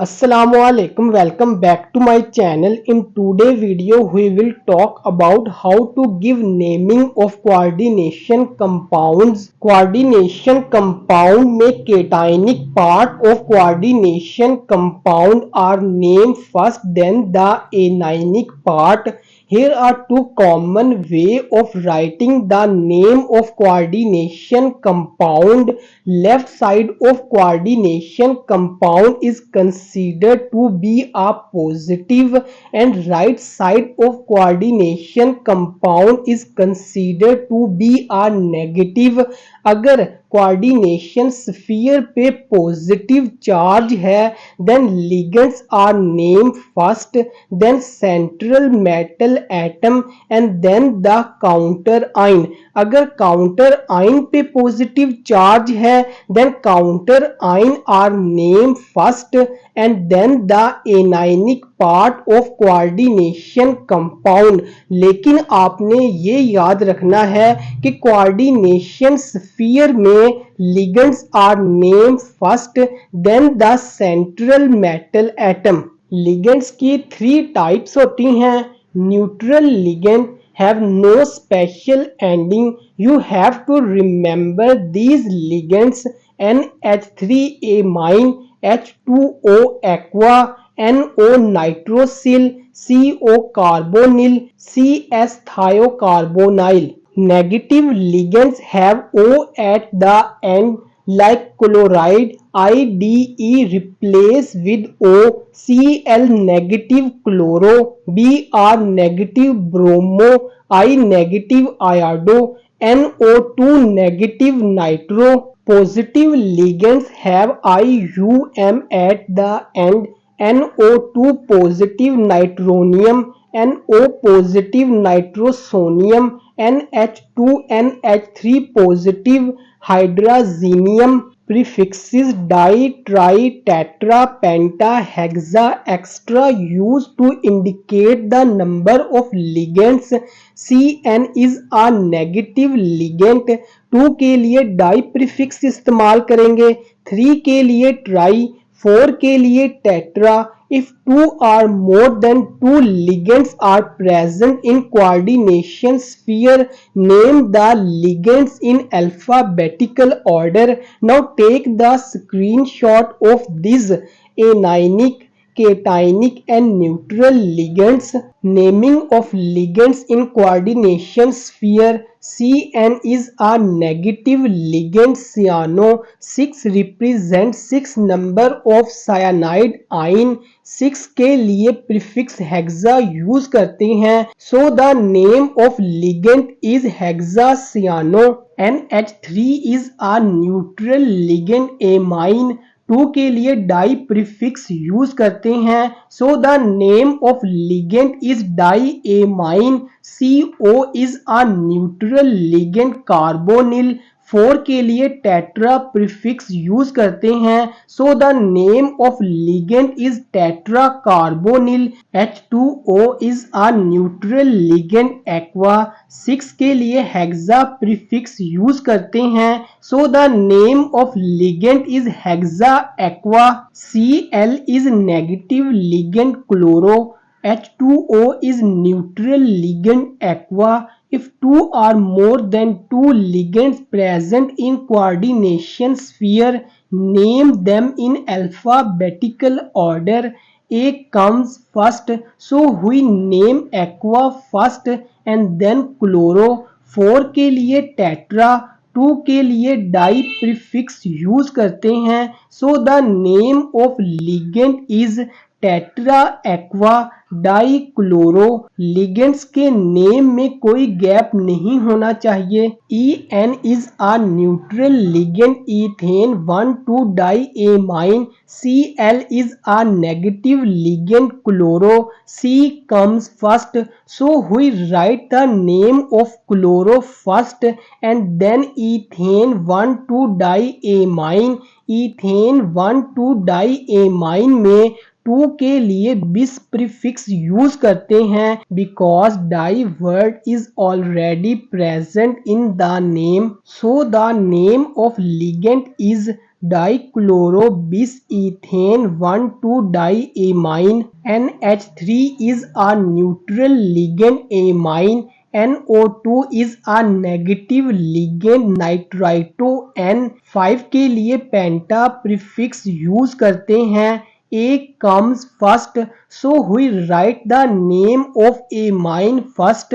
Assalamualaikum, welcome back to my channel. In today's video we will talk about how to give naming of coordination compounds. Coordination compound में cationic part of coordination compound are named first, then the anionic part. Here are two common way of writing the name of coordination compound. Left side of coordination compound is considered to be a positive and right side of coordination compound is considered to be a negative. अगर coordination sphere पे positive charge है then ligands are name first, then central metal atom and then the counter ion. अगर counter ion पे positive charge है then counter ion are name first and then the anionic part of coordination compound. लेकिन आपने ये याद रखना है कि कोऑर्डिनेशन स्फीयर में ligands are name first then the central metal atom. Ligands की 3 टाइप्स होती हैं. Neutral ligand have no special ending. You have to remember these ligands: NH3amine, H2O aqua, NO nitrosyl, CO carbonyl, CS thiocarbonyl. Negative ligands have O at the end like chloride, IDE replace with O, Cl negative chloro, Br negative bromo, I negative iodo, NO2 negative nitro. Positive ligands have IUM at the end, NO2 positive nitronium, NO positive nitrosonium, NH2 NH3 positive hydrazinium. Prefixes di, tri, tetra, penta, hexa, extra used to indicate the number of ligands. Cn is a negative ligand. 2 के लिए di prefix इस्तेमाल करेंगे, 3 के लिए try, 4 के लिए tetra. If 2 or more than 2 ligands are present in coordination sphere, name the ligands in alphabetical order. Now take the screenshot of these anionic, cationic and neutral ligands. Naming of ligands in coordination sphere. Cn is a negative ligand cyano. 6 represents 6 number of cyanide ion. 6 के लिए prefix hexa use करते हैं. So the name of ligand is hexacyano. NH3 is a neutral ligand ammine. 2 के लिए di prefix use करते हैं. So the name of ligand is diammine. CO is a neutral ligand carbonyl. 4 के लिए tetra prefix use करते हैं. So the name of ligand is tetracarbonyl. H2O is a neutral ligand aqua. 6 के लिए hexa prefix use करते हैं. So the name of ligand is hexa aqua. Cl is negative ligand chloro. H2O is neutral ligand aqua. If 2 or more than 2 ligands present in coordination sphere, name them in alphabetical order. A comes first, so we name aqua first and then chloro. 4 के लिए tetra, 2 के लिए di prefix use करते हैं. So the name of ligand is tetra aqua di chloro. Ligands के name में कोई gap नहीं होना चाहिए. En is a neutral ligand ethane 1,2 di amine. Cl is a negative ligand chloro. C comes first, so we write the name of chloro first and then ethane 1,2 di amine. ethane 1,2 di amine में 2 के लिए bis prefix use करते हैं because di word is already present in the name. So the name of ligand is dichloro bis ethane 1,2-diamine. NH3 is a neutral ligand amine. NO2 is a negative ligand nitrito N5 के लिए पेंटा prefix use करते हैं. A comes first, so we write the name of amine first,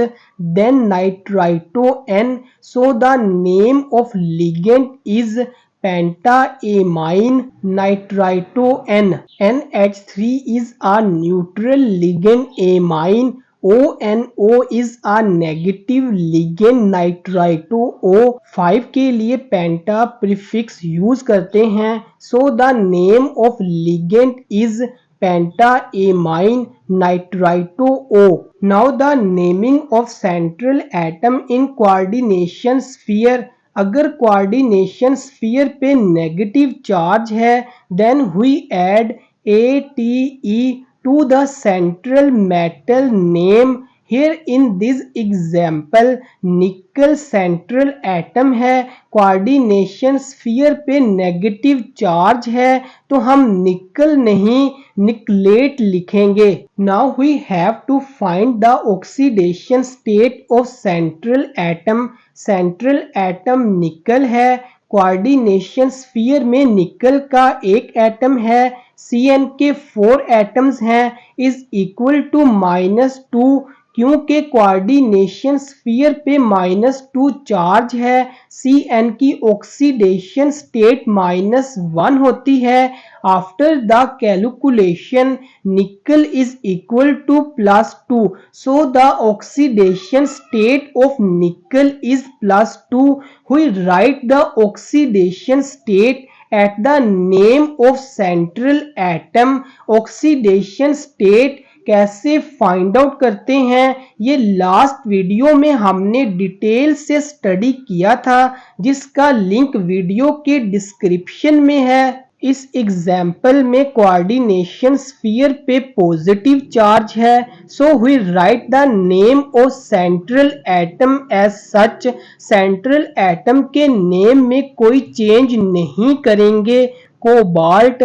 then nitrito N. So the name of ligand is pentaamine nitrito N. NH3 is a neutral ligand amine. ONO is a negative ligand nitrito O5 के लिए पेंटा prefix use करते हैं. So the name of ligand is pentaamine nitrito O. Now the naming of central atom in coordination sphere. अगर coordination sphere पे negative charge है then we add ATE to the central metal name. Here in this example nickel central atom है, coordination sphere पे negative charge है तो हम nickel नहीं nickelate लिखेंगे. Now we have to find the oxidation state of central atom. Central atom nickel है, coordination sphere में निकल का एक एटम है, Cn के 4 एटम्स हैं, इज इक्वल टू -2 क्योंकि कोऑर्डिनेशन स्फीयर पे -2 चार्ज है. Cn की ऑक्सीडेशन स्टेट -1 होती है. After the calculation nickel is equal to +2, so the oxidation state of nickel is +2. We write the oxidation state at the name of central atom. Oxidation state कैसे find out करते हैं ये last video में हमने detail से study किया था जिसका लिंक वीडियो के डिस्क्रिप्शन में है. इस एग्जाम्पल में कोऑर्डिनेशन स्फीयर पे पॉजिटिव चार्ज है, so we write the name of central atom as such. Central atom के नेम में कोई चेंज नहीं करेंगे. कोबाल्ट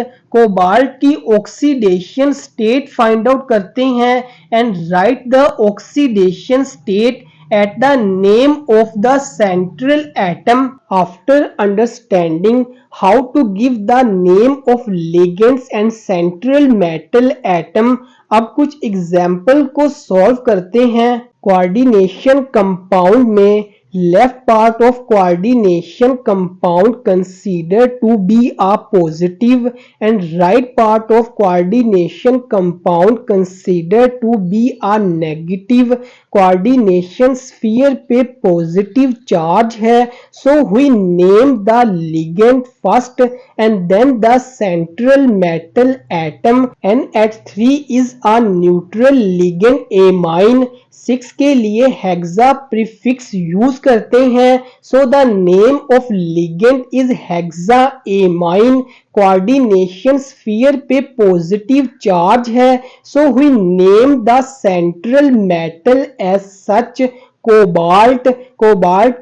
की ऑक्सीडेशन स्टेट फाइंड आउट करते हैं and write the oxidation state at the name of the central atom. After understanding how to give the name of ligands and central metal atom, अब कुछ example को solve करते हैं. Coordination compound में left part of coordination compound considered to be a positive and right part of coordination compound considered to be a negative. coordination sphere पे positive charge है, so we name the ligand first and then the central metal atom. NH3 is a neutral ligand amine. 6 के लिए hexa prefix use करते हैं, so the name of ligand is hexaammine. Coordination sphere पे positive charge है, so we name the central metal as such cobalt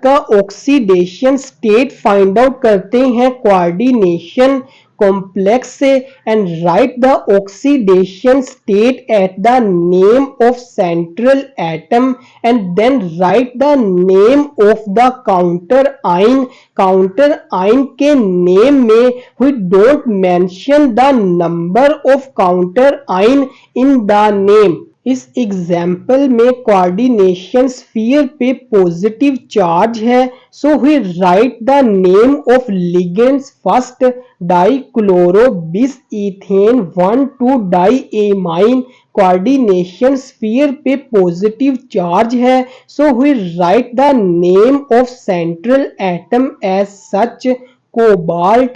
का oxidation state find out करते हैं coordination complex से and write the oxidation state at the name of central atom and then write the name of the counter ion. Counter ion के name में we don't mention the number of counter ion in the name. इस example में coordination sphere पे positive charge है, so we write the name of ligands first. Dichloro bis ethane 1,2-diamine. Coordination sphere पे positive charge है, so we write the name of central atom as such cobalt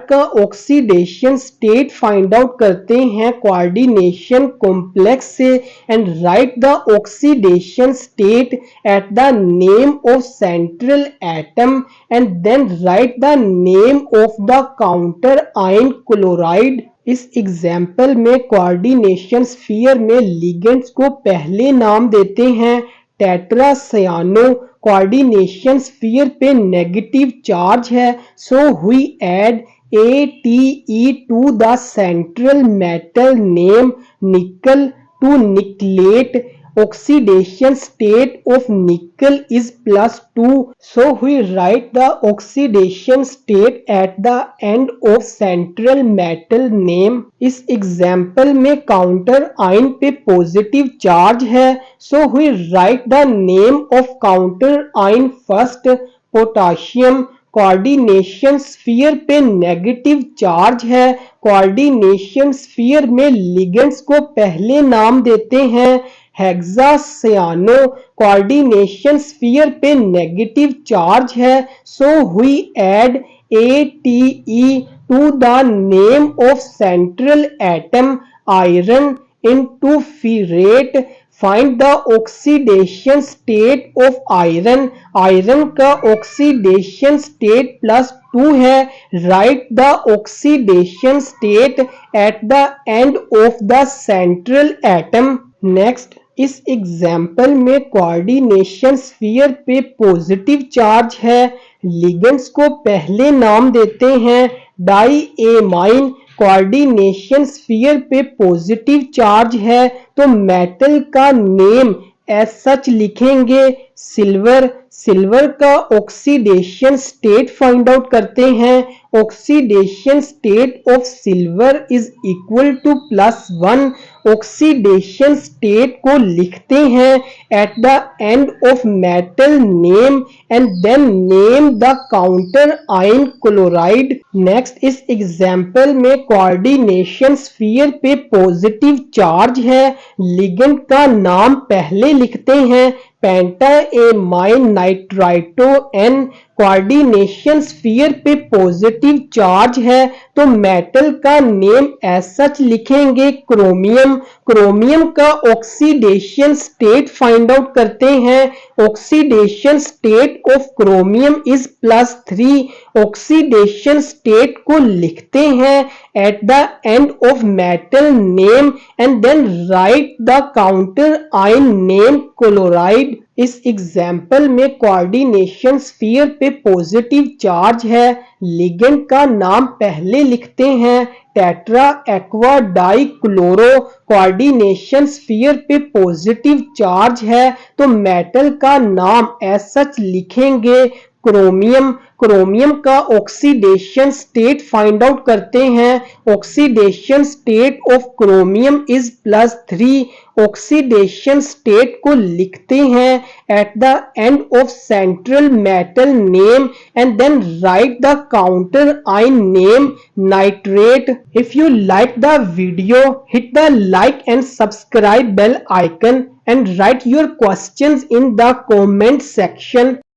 का oxidation state find out करते हैं coordination complex से and write the oxidation state at the name of central atom and then write the name of the counter आइन chloride. इस example में coordination sphere में ligands को पहले नाम देते हैं टेट्रासायानो कोऑर्डिनेशन स्फीयर पे नेगेटिव चार्ज है, so we add ATE to the central metal name nickel to nickelate. Oxidation state of nickel is +2, so we write the oxidation state at the end of central metal name. इस example में counter ion पे positive charge है, so we write the name of counter ion first. Potassium coordination sphere पे negative charge है, coordination sphere में ligands को पहले नाम देते हैं हेक्सासियानो। कोऑर्डिनेशन स्फीयर पे नेगेटिव चार्ज है, so we add ATE to the name of central atom iron into ferrate. Find the oxidation state of iron. Iron का ऑक्सीडेशन स्टेट +2 है, write the oxidation state at the end of the central atom. Next, इस example में coordination sphere पे positive charge है, ligands को पहले नाम देते हैं डाईएमाइन। कोऑर्डिनेशन स्फीयर पे पॉजिटिव चार्ज है, तो मेटल का नेम एज सच लिखेंगे सिल्वर। सिल्वर का ऑक्सीडेशन स्टेट फाइंड आउट करते हैं। Oxidation state of silver is equal to +1। Oxidation state को लिखते हैं at the end of metal name and then name the counter ion chloride. Next, इस example में coordination sphere पे positive charge है, ligand का नाम पहले लिखते हैं pentaammine nitrito N। Coordination sphere पे पॉजिटिव चार्ज है, तो मेटल का नेम एज सच लिखेंगे क्रोमियम। क्रोमियम का ऑक्सीडेशन स्टेट फाइंड आउट करते हैं। Oxidation state of chromium is +3। Oxidation state को लिखते हैं at the end of metal name and then write the counter ion name chloride. इस example में coordination sphere पे पॉजिटिव चार्ज है, लिगेंड का नाम पहले लिखते हैं tetra aqua di chloro. Coordination sphere पे पॉजिटिव चार्ज है, तो मेटल का नाम एज सच लिखेंगे क्रोमियम। क्रोमियम का ऑक्सीडेशन स्टेट फाइंड आउट करते हैं। Oxidation state of chromium is +3। Oxidation state को लिखते हैं at the end of central metal name and then write the counter ion name nitrate. If you like the video, hit the like and subscribe bell icon and write your questions in the comment section.